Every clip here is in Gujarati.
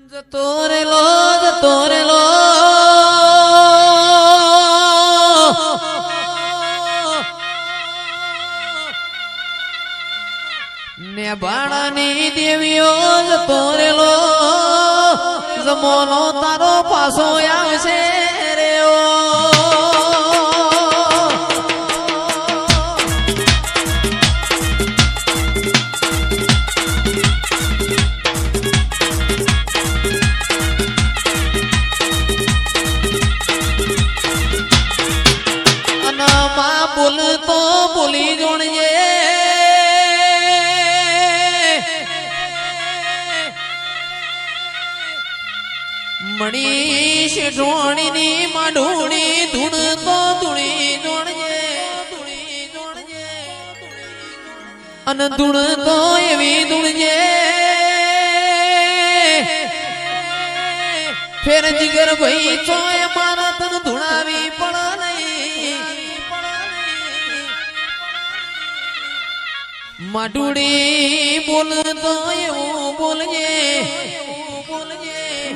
જતો રેલો ને બાળાની દેવીઓ જતો રેલો જમોનો તારો પાછો આવશે રે બોલતો બોલી જોણજે મણી શેઠોણીની માઢોણી ધૂણતો ધૂણી જોણજે અન ધૂણતો એવી ધૂણજે ફેર જીગર ભાઈ ચોય મારા તન ધૂણાવી પણ માડુડી બોલતો એવું બોલજે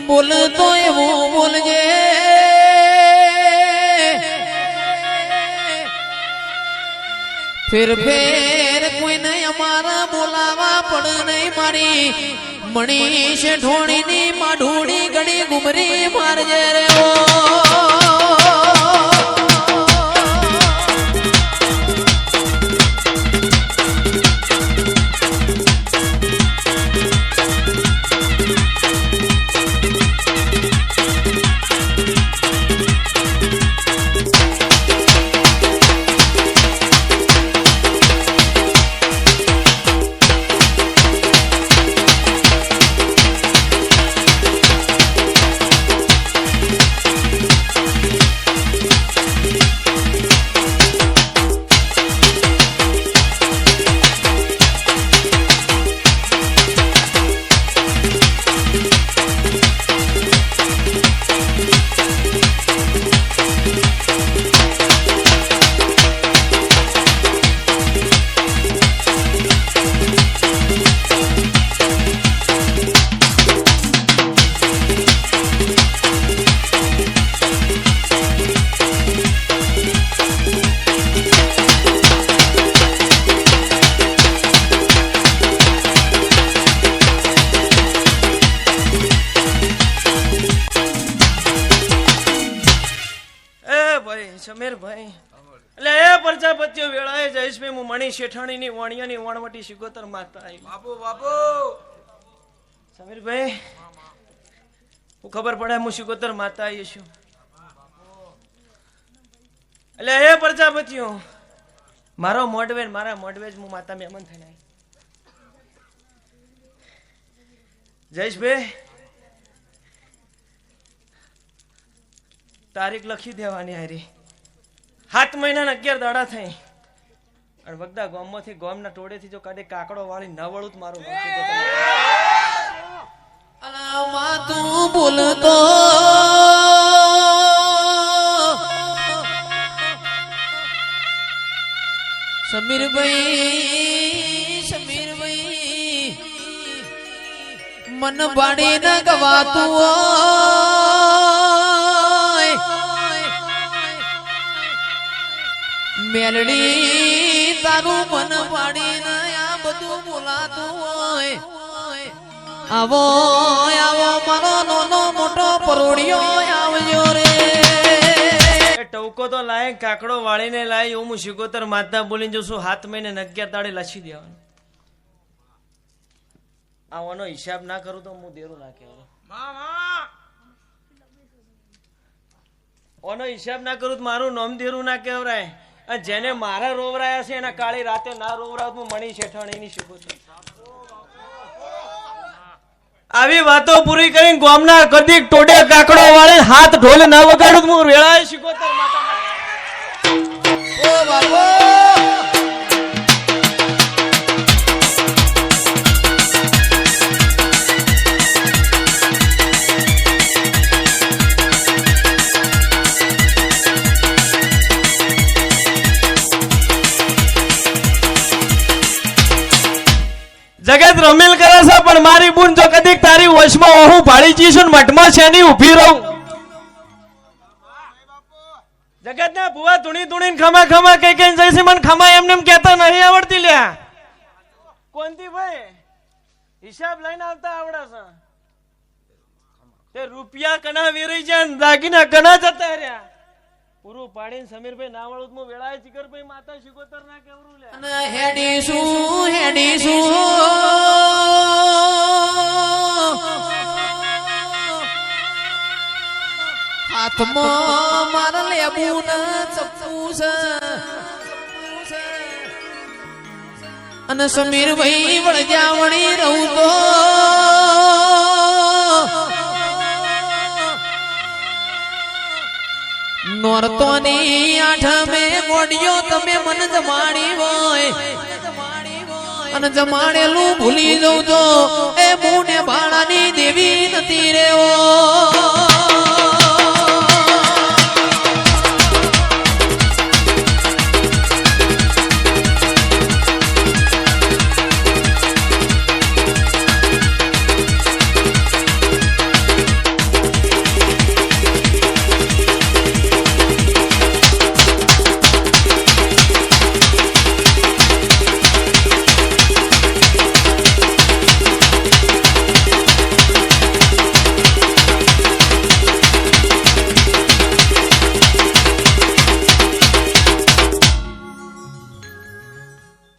બોલતો એવું બોલજે ફેર ફેર કોઈને અમારા બોલાવા પણ નહીં મારી મણી શેઠોણીની માડુડી ઘડી ગુમરી મારજે રે સમીરભાઈ એટલે એ પ્રજાપતિઓ વેળાએ જયેશભાઈ હું મણી શેઠાણીની વાણિયાની વાણવટી શિગોતર માતા આવી બાપુ બાપુ સમીરભાઈ હું ખબર પડે હું શિગોતર માતા આવી છું એટલે એ પ્રજાપતિઓ મારો મોડવે મારા મોડવે હું માતા મહેમાન થઈને આવી જયેશભાઈ તારીખ લખી દેવાની હારી 7 મહિના 11 દાડા થઈ અને વગદા ગામમાંથી ગામના ટોળેથી જો કાઢે કાકડો વાળી ન વળું મારું અલામાં તું બોલતો સમીરભાઈ મન બાડી ન ગવાતું મેલડી તારું મન પાડીને આ બધું બોલાતું હોય આવો આવો મારો નાનો મોટો પરોડિયો આવજો રે ટવકો તો લાય કાકડો વાળીને લાય એવું હું શિગોતર માતા બોલીને જશું 7 મહિને 11 દાડે લખી દેવાનું આવાનો હિસાબ ના કરું તો હું દેરું ના કહેવાય ઓનો હિસાબ ના કરું તો મારું નામ દેરું ના કહેવાય જેને મારા રોવરાયા છે એના કાળી રાતે ના રોવરાવ હું મણી શેઠાણીની શિગોતર આવી વાતો પૂરી કરીને ગામના કદી ટોડે કાકડો વાળે હાથ ઢોલ ના વગાડું હું વેળાએ શિગોતર માતા ઓ બાબો જગત રમેલ કરે છે પણ મારી બુન જો કદીક તારી વશમાં હું ભાળી જઈશું ને મઠમાં શેની ઊભી રહું જગતના ભુવા ધૂણી ધૂણીને ખમા ખમા કઈ કઈ જઈશે મને ખમા એમને એમ કહેતા નહીં આવડતી લ્યા કોનથી ભાઈ હિસાબ લઈને આવતા આવડે છે તે રૂપિયા કના વેરી જાય દાગીના કના જતા રહ્યા પૂરું પાડીને સમીરભાઈ નાવળું હું વેળાએ જીગરભાઈ માતા શિકોતર ના કેવરું લે અને હેડીશું હાથમાં મારા લેબુ ના ચપ્પુ છે અને સમીરભાઈ વળગ્યા વળી રહું તો નોરતોની આઠમે ગોડિયો તમે મન જમાડી હોય અને જમાડેલું ભૂલી જવું તો એ મુને ભાડાની દેવી નથી રેવો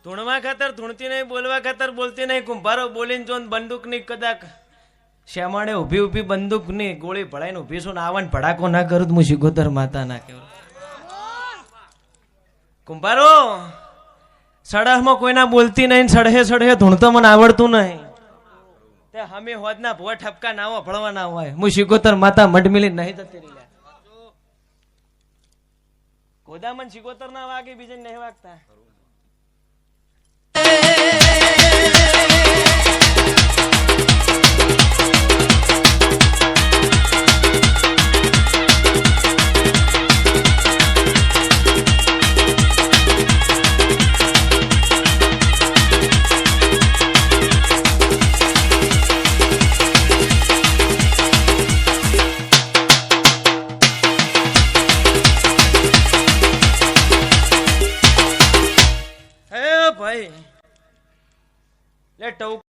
ધૂણવા ખાતર ધૂણતી નહીં બોલવા ખાતર બોલતી નહીં કુંભારો બોલીને જો બંદૂક ની કદાચ શ્યામાડે ઉભી ઉભી બંદૂક ની ગોળી ભળાઈને ઉભી છું આવન ભડાકો ના કરું હું શિગોતર માતા ના કેવું કુંભારો સડહમાં કોઈના બોલતી નહીં સડહે સડહે ધૂણતો મને આવડતું નહીં તે હમે હોદના ભોવા ઠપકા ના હોય ભળવા ના હોય હું શિગોતર માતા મઢમિલી નહીં જતી રહી કોદા મને શિગોતર ના વાગે બીજે નહીં વાગતા ભાઈ લે ટોક